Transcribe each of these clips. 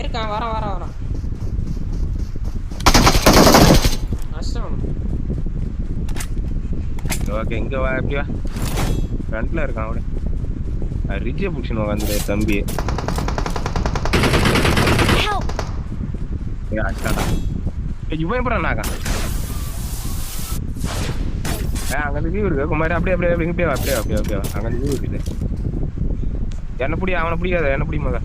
இருக்கான் வரான் கஷ்டம். ஓகே இங்க வா எப்படி வா ஃப்ரண்ட்ல இருக்கான் அவனே ரிஜிய புடிச்சுன்னு வந்து தம்பி அட்டாடா இவன் எப்பறம் நாக்கா அங்க இருந்து வியூ இருக்கு குமாரி அப்படியே அங்க இருந்து வியூ இருக்குது என்ன பிடி அவனை பிடிக்காத என்ன பிடிமாத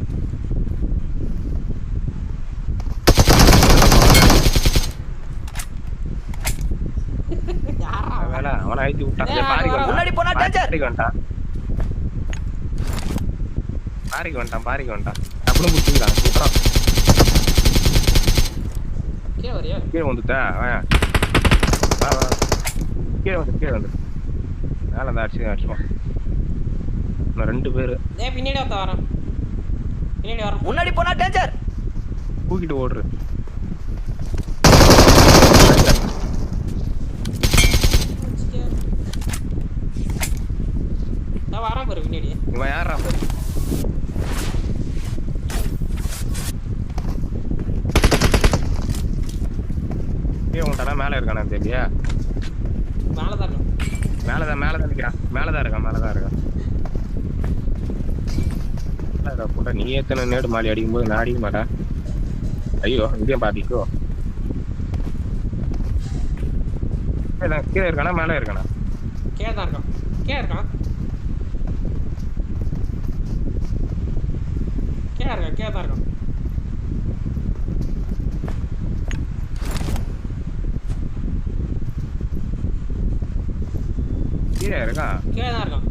வேலை அவனை அழிச்சு விட்டான் பாரிக்கு வந்துட்டான் அப்படின்னு பிடிச்சிக்கிறான் விட்டுறான் கீழே வந்துட்டா கீழே வந்து மேலே அந்த அடிச்சுவான் நான் 2 பேரு பின்னாடி வரேன் முன்னாடி போனா டேஞ்சர் தூக்கிட்டு ஓடுற வரான் பாரு பின்னாடி இவன் யாரா பாரு உன்ட்டானா மேல இருக்கானா தெரியலையா மேலதான் நிக்கிறான் மேலதான் இருக்கான் போட்டா நீ எத்தனை நேடு மாலி அடிக்கும் போது நான் அடிக்க மாட்டேன் ஐயோ இங்கேயும் பாத்திக்கோ கீழே இருக்கானா மேல இருக்கானா கீழே இருக்கான் கீழே இருக்கான்